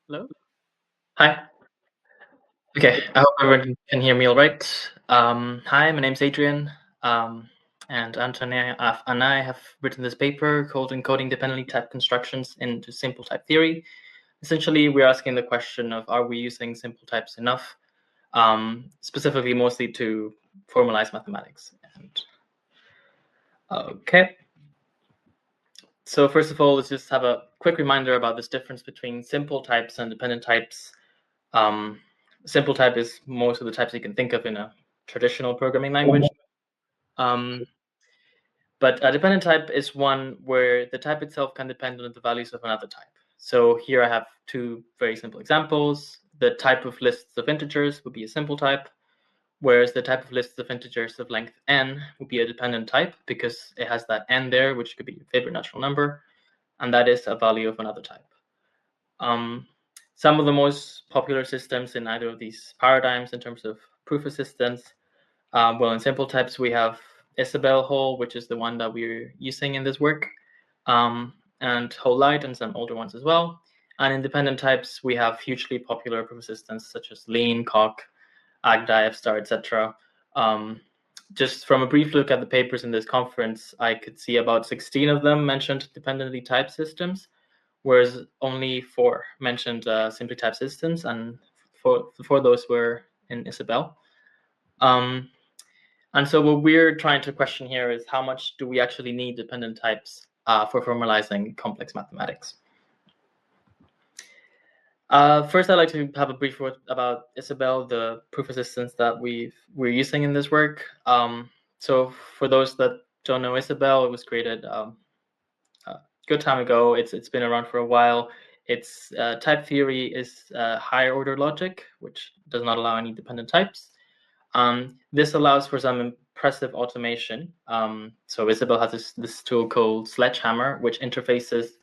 Hello? Hi. Okay, I hope everyone can hear me all right. Hi, my name's Adrián, and Antonia and I have written this paper called Encoding Dependently Typed Constructions into Simple Type Theory. Essentially, we're asking the question of, are we using simple types enough, specifically mostly to formalize mathematics? Okay, so first of all, let's just have a quick reminder about this difference between simple types and dependent types. Simple type is most of the types you can think of in a traditional programming language. But a dependent type is one where the type itself can depend on the values of another type. So here I have two very simple examples. The type of lists of integers would be a simple type, whereas the type of lists of integers of length n would be a dependent type because it has that n there, which could be your favorite natural number, and that is a value of another type. Some of the most popular systems in either of these paradigms in terms of proof assistance, well, in simple types, we have Isabelle whole, which is the one that we're using in this work, and whole light and some older ones as well. And in dependent types, we have hugely popular proof assistants such as Lean, Coq, Agda, F-star, etc. Just from a brief look at the papers in this conference, I could see about 16 of them mentioned dependently typed systems, whereas only 4 mentioned simply typed systems, and four of those were in Isabelle. And so what we're trying to question here is how much do we actually need dependent types for formalizing complex mathematics? First, I'd like to have a brief word about Isabelle, the proof assistance that we're using in this work. So for those that don't know Isabelle, it was created a good time ago. It's been around for a while. Its type theory is higher order logic, which does not allow any dependent types. This allows for some impressive automation. So Isabelle has this tool called Sledgehammer, which interfaces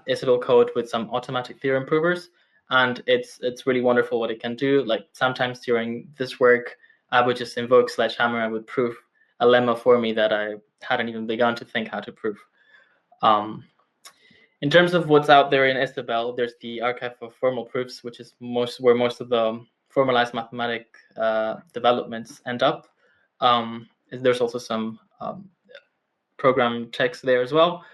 Isabelle code with some automatic theorem provers, and it's really wonderful what it can do. Like sometimes during this work, I would just invoke Sledgehammer and would prove a lemma for me that I hadn't even begun to think how to prove. In terms of what's out there in Isabelle, there's the archive of formal proofs, which is where most of the formalized mathematic developments end up. There's also some program text there as well.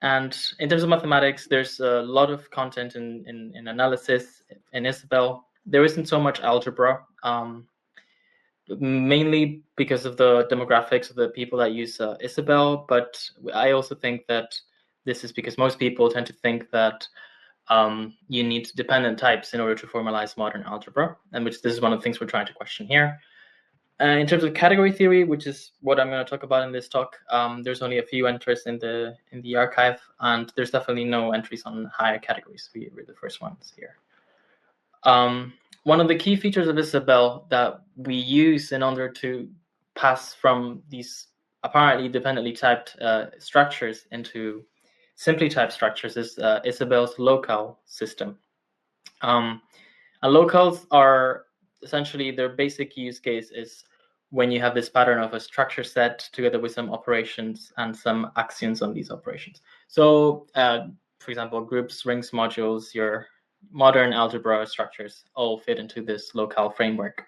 And in terms of mathematics, there's a lot of content in analysis in Isabelle. There isn't so much algebra, mainly because of the demographics of the people that use Isabelle. But I also think that this is because most people tend to think that you need dependent types in order to formalize modern algebra, and this is one of the things we're trying to question here. In terms of category theory, which is what I'm going to talk about in this talk, there's only a few entries in the archive, and there's definitely no entries on higher categories. We're the first ones here. One of the key features of Isabelle that we use in order to pass from these apparently dependently typed structures into simply typed structures is Isabelle's local system. And locals are essentially, their basic use case is when you have this pattern of a structure set together with some operations and some axioms on these operations. So, for example, groups, rings, modules, your modern algebra structures all fit into this locale framework.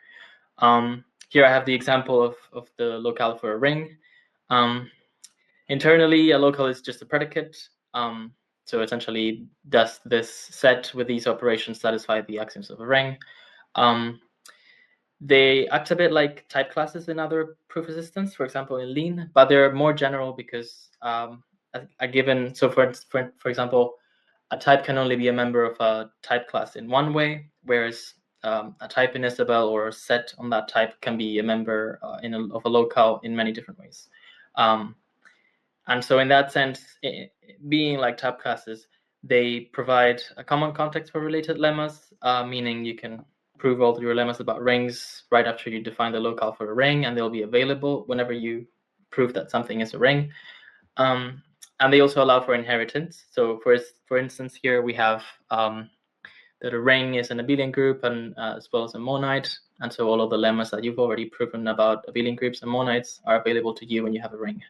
Here I have the example of the locale for a ring. Internally, a locale is just a predicate. So essentially, does this set with these operations satisfy the axioms of a ring? They act a bit like type classes in other proof assistants, for example, in Lean, but they're more general because a given, so for example, a type can only be a member of a type class in one way, whereas a type in Isabelle or a set on that type can be a member of a locale in many different ways. And so in that sense, being like type classes, they provide a common context for related lemmas, meaning you can prove all your lemmas about rings right after you define the locale for a ring, and they'll be available whenever you prove that something is a ring. And they also allow for inheritance. So for instance, here we have that a ring is an abelian group and as well as a monad. And so all of the lemmas that you've already proven about abelian groups and monads are available to you when you have a ring.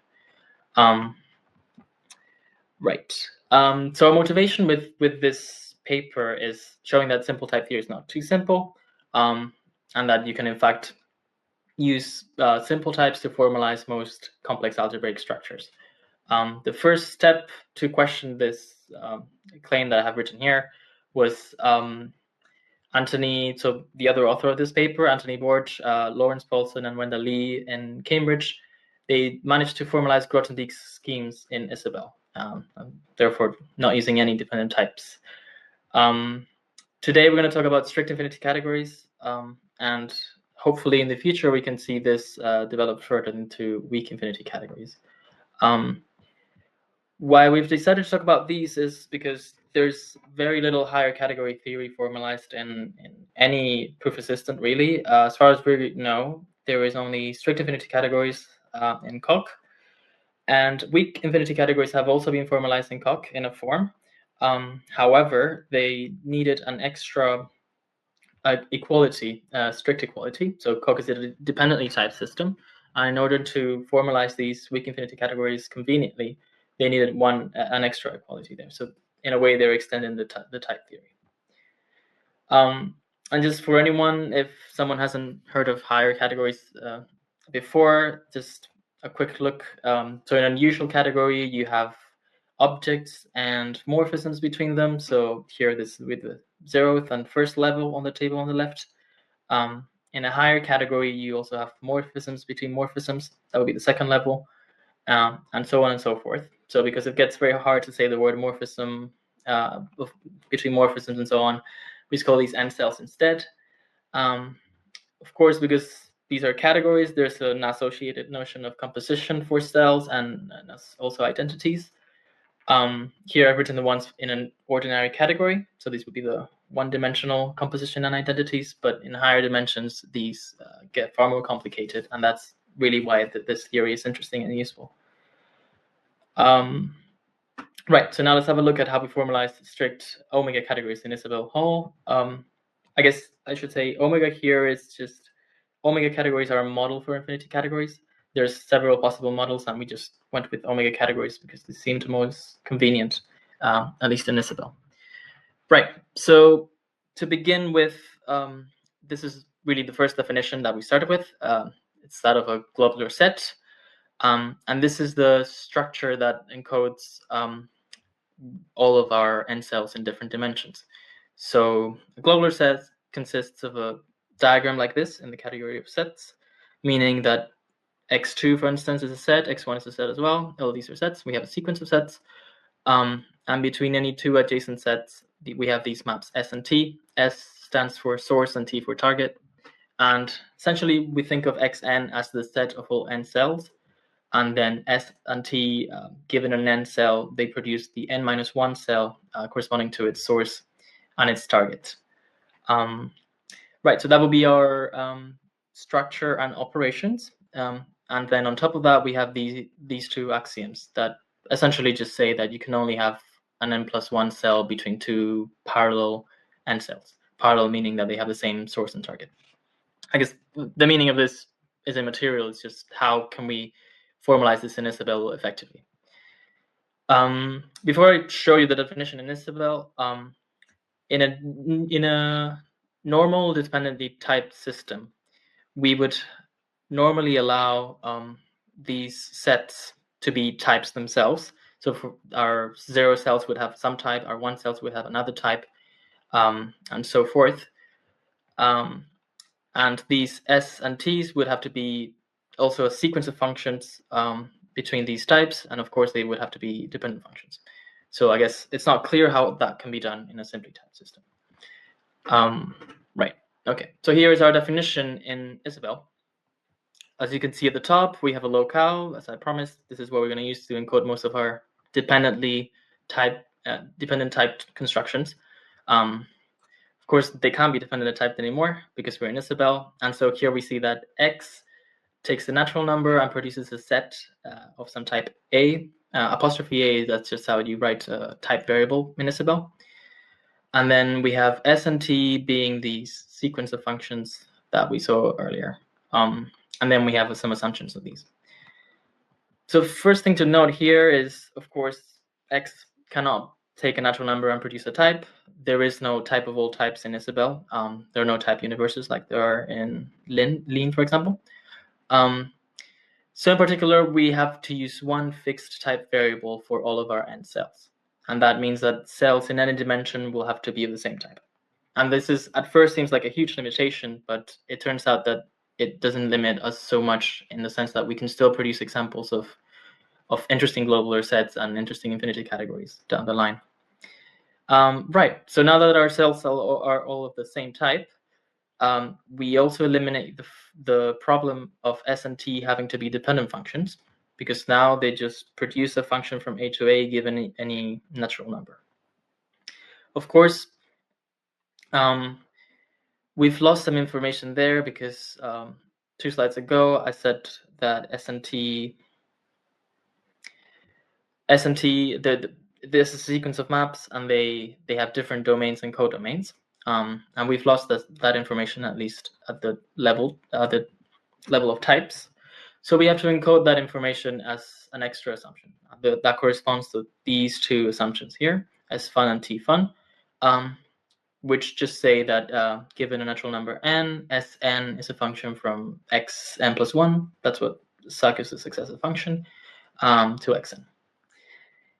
Right. So our motivation with this paper is showing that simple type theory is not too simple, and that you can in fact use simple types to formalize most complex algebraic structures. The first step to question this claim that I have written here was Anthony, so the other author of this paper, Anthony Bordg, Lawrence Paulson, and Wendell Lee in Cambridge. They managed to formalize Grothendieck schemes in Isabelle, therefore not using any dependent types. Today we're going to talk about strict infinity categories, and hopefully in the future we can see this develop further into weak infinity categories. Why we've decided to talk about these is because there's very little higher category theory formalized in any proof assistant, really. As far as we know, there is only strict infinity categories in Coq, and weak infinity categories have also been formalized in Coq in a form. However, they needed an extra equality, strict equality. So Coq is a dependently typed system, and in order to formalize these weak infinity categories conveniently, they needed an extra equality there. So in a way, they're extending the type theory. And just for anyone, if someone hasn't heard of higher categories before, just a quick look. So in an unusual category, you have objects and morphisms between them. So here, this with the 0th and 1st level on the table on the left. In a higher category, you also have morphisms between morphisms. That would be the 2nd level, and so on and so forth. So because it gets very hard to say the word morphism between morphisms and so on, we just call these n cells instead. Of course, because these are categories, there's an associated notion of composition for cells and also identities. Here I've written the ones in an ordinary category. So these would be the one-dimensional composition and identities, but in higher dimensions, these get far more complicated, and that's really why this theory is interesting and useful. Right, so now let's have a look at how we formalize strict omega categories in Isabelle Hall. I guess I should say omega here is just, omega categories are a model for infinity categories. There's several possible models, and we just went with omega categories because they seemed most convenient, at least in Isabelle. Right, so to begin with, this is really the first definition that we started with. It's that of a globular set. And this is the structure that encodes all of our n cells in different dimensions. So a globular set consists of a diagram like this in the category of sets, meaning that x2, for instance, is a set, x1 is a set as well. All of these are sets. We have a sequence of sets. And between any two adjacent sets, we have these maps S and T. S stands for source and T for target. And essentially, we think of Xn as the set of all n cells. And then S and T, given an n cell, they produce the n-1 cell corresponding to its source and its target. Right, so that will be our structure and operations. And then on top of that, we have these two axioms that essentially just say that you can only have an n+1 cell between two parallel n cells. Parallel meaning that they have the same source and target. I guess the meaning of this is immaterial. It's just how can we formalize this in Isabelle effectively. Before I show you the definition in Isabelle, in a normal dependently typed system, we would normally allow these sets to be types themselves. So for our 0 cells would have some type, our 1 cells would have another type, and so forth. And these S and T's would have to be also a sequence of functions between these types, and of course they would have to be dependent functions. So I guess it's not clear how that can be done in a simply typed system. Right, okay, so here is our definition in Isabelle. As you can see at the top, we have a locale, as I promised. This is what we're going to use to encode most of our dependent typed constructions. Of course, they can't be dependent typed anymore because we're in Isabelle. And so here we see that X takes the natural number and produces a set of some type A. Apostrophe A, that's just how you write a type variable in Isabelle. And then we have S and T being these sequence of functions that we saw earlier. And then we have some assumptions of these. So first thing to note here is, of course, X cannot take a natural number and produce a type. There is no type of all types in Isabelle. There are no type universes like there are in Lean, for example. So in particular, we have to use one fixed type variable for all of our n cells. And that means that cells in any dimension will have to be of the same type. And this is, at first, seems like a huge limitation, but it turns out that it doesn't limit us so much in the sense that we can still produce examples of interesting globular sets and interesting infinity categories down the line. Right, so now that our cells are all of the same type, we also eliminate the problem of S and T having to be dependent functions, because now they just produce a function from A to A given any natural number. Of course, we've lost some information there because 2 slides ago I said that S and T, there's a sequence of maps and they have different domains and codomains. And we've lost that information, at least at the level of types. So we have to encode that information as an extra assumption. That corresponds to these 2 assumptions here, S fun and T fun, which just say that given a natural number n, Sn is a function from xn plus 1. That's what suc is a successive function, to xn.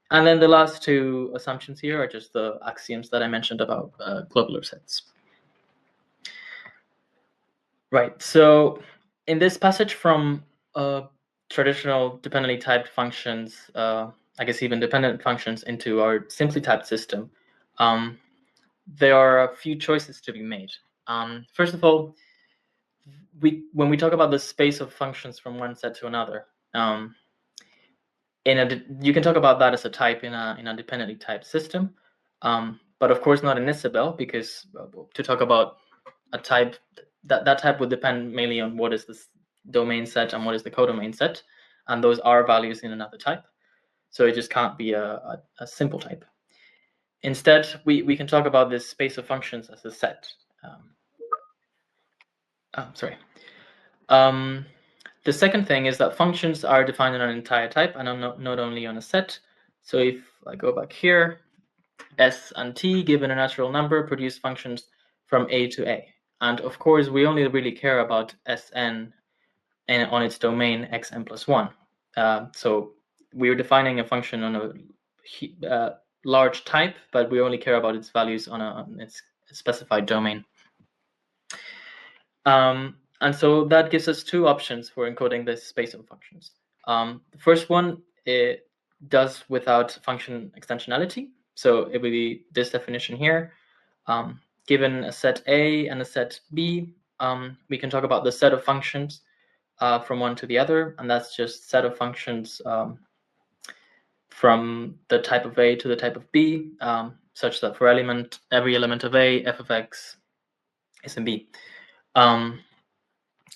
And then the last 2 assumptions here are just the axioms that I mentioned about globular sets. Right, so in this passage from traditional dependently typed functions, I guess even dependent functions, into our simply typed system, there are a few choices to be made. First of all, when we talk about the space of functions from one set to another, you can talk about that as a type in a dependently typed system, but of course not in Isabelle, because to talk about a type, that type would depend mainly on what is this domain set and what is the codomain set, and those are values in another type. So it just can't be a simple type. Instead, we can talk about this space of functions as a set. The second thing is that functions are defined in an entire type and not only on a set. So if I go back here, S and T, given a natural number, produce functions from A to A. And of course, we only really care about Sn and on its domain xn plus 1. So we're defining a function on a large type, but we only care about its values on its specified domain. And so that gives us 2 options for encoding this space of functions. The first one, it does without function extensionality. So it would be this definition here. Given a set A and a set B, we can talk about the set of functions from one to the other, and that's just set of functions from the type of A to the type of B, such that for every element of A, f of x is in B.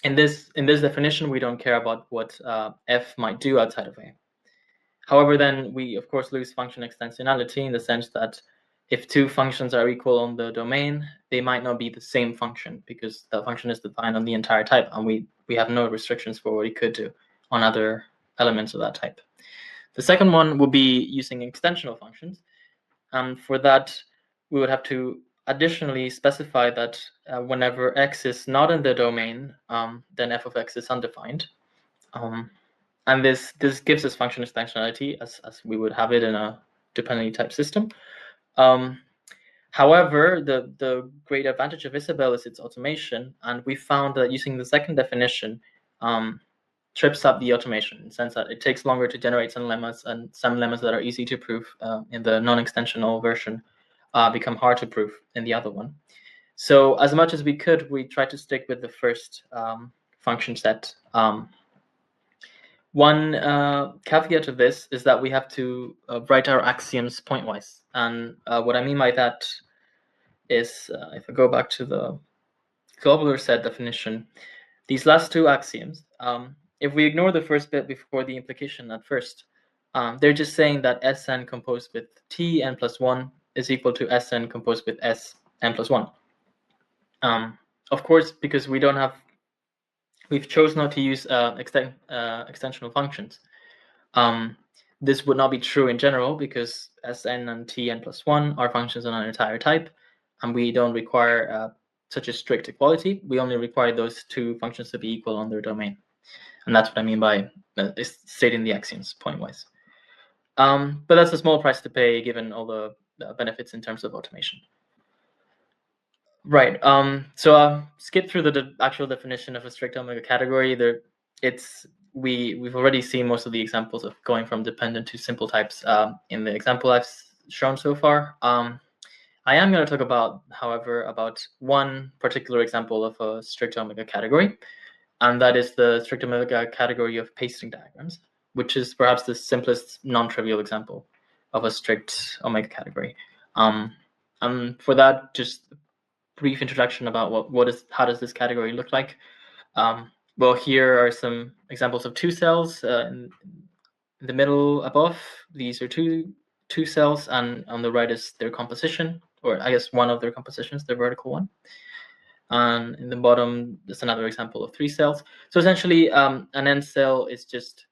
In this definition, we don't care about what f might do outside of A. However, then we of course lose function extensionality in the sense that if 2 functions are equal on the domain, they might not be the same function because the function is defined on the entire type, and we have no restrictions for what it could do on other elements of that type. The second one would be using extensional functions, and for that we would have to additionally specify that whenever x is not in the domain, then f of x is undefined. And this gives us function extensionality as we would have it in a dependently typed system. However, the great advantage of Isabelle is its automation, and we found that using the second definition trips up the automation in the sense that it takes longer to generate some lemmas, and some lemmas that are easy to prove in the non-extensional version become hard to prove in the other one. So as much as we could, we tried to stick with the first function set. One caveat of this is that we have to write our axioms pointwise. And what I mean by that is, if I go back to the globular set definition, these last 2 axioms, if we ignore the first bit before the implication at first, they're just saying that Sn composed with Tn plus 1 is equal to Sn composed with Sn plus 1. Of course, because we've chosen not to use extensional functions. This would not be true in general because Sn and Tn plus 1 are functions on an entire type, and we don't require such a strict equality. We only require those two functions to be equal on their domain. And that's what I mean by stating the axioms point-wise. But that's a small price to pay given all the benefits in terms of automation. Right. So skip through the actual definition of a strict omega category. We've already seen most of the examples of going from dependent to simple types in the example I've shown so far. I am going to talk about, however, about one particular example of a strict omega category, and that is the strict omega category of pasting diagrams, which is perhaps the simplest non-trivial example of a strict omega category. And for that, just brief introduction about how does this category look like. Well, here are some examples of two cells in the middle above. These are two cells, and on the right is their composition, or I guess one of their compositions, the vertical one. And in the bottom, there's another example of three cells. So essentially, an n cell is just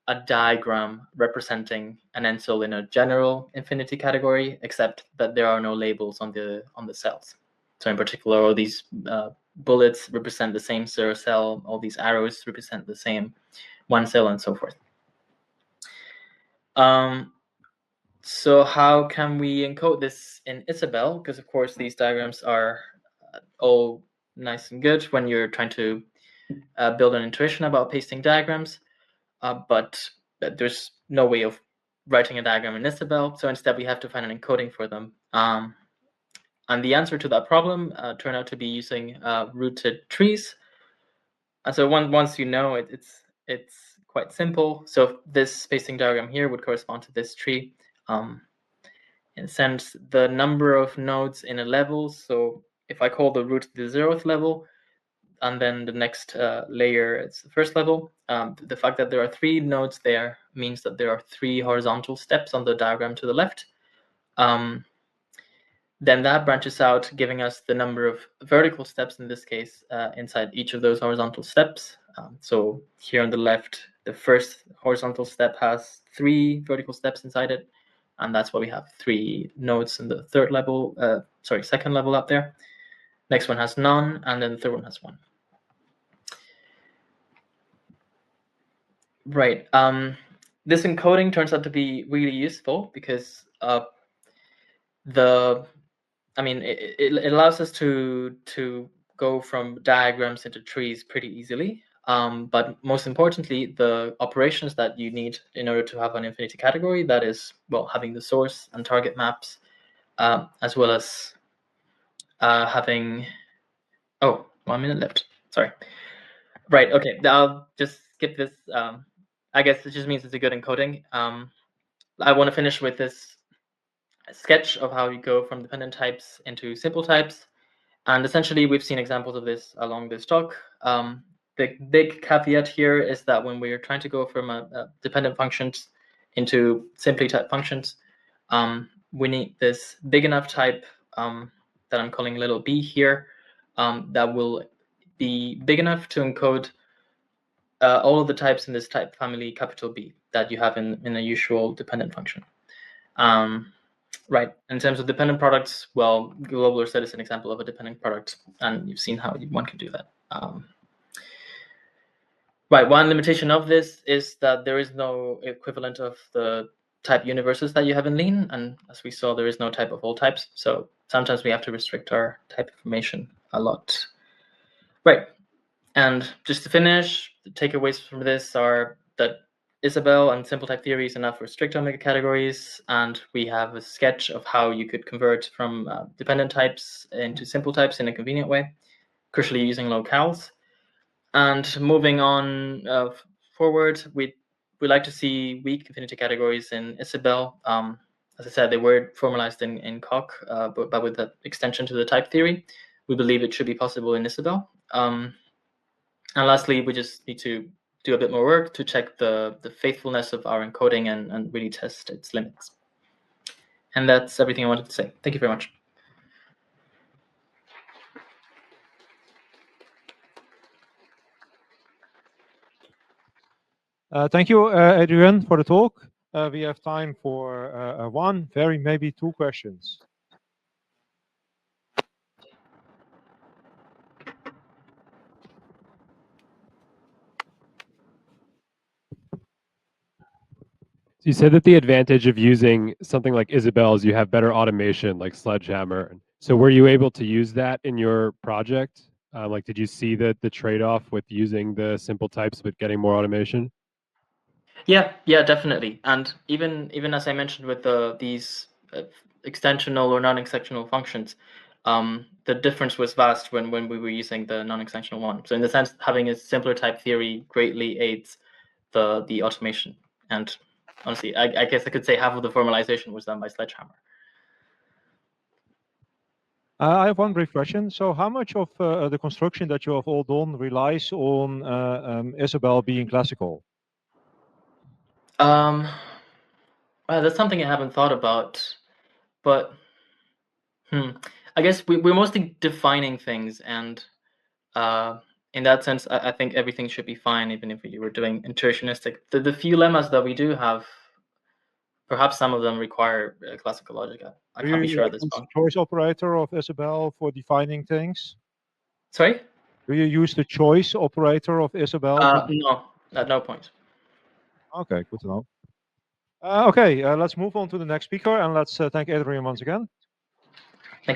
a diagram representing an n cell in a general infinity category, except that there are no labels on the cells. So in particular, all these bullets represent the same zero cell, all these arrows represent the same one cell, and so forth. So how can we encode this in Isabelle? Because of course these diagrams are all nice and good when you're trying to build an intuition about pasting diagrams, but there's no way of writing a diagram in Isabelle, so instead we have to find an encoding for them. And the answer to that problem turned out to be using rooted trees. And so once you know it, it's quite simple. So this pasting diagram here would correspond to this tree. In a sense, the number of nodes in a level. So if I call the root the 0th level, and then the next layer is the first level, the fact that there are 3 nodes there means that there are 3 horizontal steps on the diagram to the left. Then that branches out, giving us the number of vertical steps, in this case, inside each of those horizontal steps. So here on the left, the first horizontal step has 3 vertical steps inside it, and that's why we have 3 nodes in the second level up there. Next one has none, and then the third one has 1. Right. This encoding turns out to be really useful because it allows us to go from diagrams into trees pretty easily. But most importantly, the operations that you need in order to have an infinity category, that is, well, having the source and target maps, as well as having... Oh, 1 minute left. Sorry. Right, okay, I'll just skip this. I guess it just means it's a good encoding. I want to finish with this sketch of how you go from dependent types into simple types. And essentially, we've seen examples of this along this talk. The big caveat here is that when we're trying to go from dependent functions into simply typed functions, we need this big enough type that I'm calling little b here, that will be big enough to encode all of the types in this type family capital B that you have in a usual dependent function. Right. In terms of dependent products, well, global set is an example of a dependent product, and you've seen how one can do that. Right. One limitation of this is that there is no equivalent of the type universes that you have in Lean, and as we saw, there is no type of all types. So sometimes we have to restrict our type information a lot. Right. And just to finish, the takeaways from this are that Isabelle and simple type theory is enough for strict omega categories, and we have a sketch of how you could convert from dependent types into simple types in a convenient way, crucially using locales. And moving on forward, we like to see weak infinity categories in Isabelle. As I said, they were formalized in Coq, but with the extension to the type theory, we believe it should be possible in Isabelle. And lastly, we just need to do a bit more work to check the faithfulness of our encoding and really test its limits. And that's everything I wanted to say. Thank you very much. Thank you, Adrián, for the talk. we have time for one, maybe two questions. So you said that the advantage of using something like Isabelle is you have better automation, like Sledgehammer. So were you able to use that in your project? Like, did you see the trade-off with using the simple types but getting more automation? Yeah, definitely. And even as I mentioned with these extensional or non-extensional functions, the difference was vast when we were using the non-extensional one. So in the sense, having a simpler type theory greatly aids the automation. And honestly, I guess I could say half of the formalization was done by Sledgehammer. I have one brief question. So how much of the construction that you have all done relies on Isabelle being classical? Well, that's something I haven't thought about, but I guess we're mostly defining things, and in that sense, I think everything should be fine, even if we were doing intuitionistic. The few lemmas that we do have, perhaps some of them require classical logic. I can't be sure at this use point. the choice operator of Isabelle for defining things? Sorry? Do you use the choice operator of Isabelle? No, at no point. Okay, good to know. Okay, let's move on to the next speaker, and let's thank Adrián once again.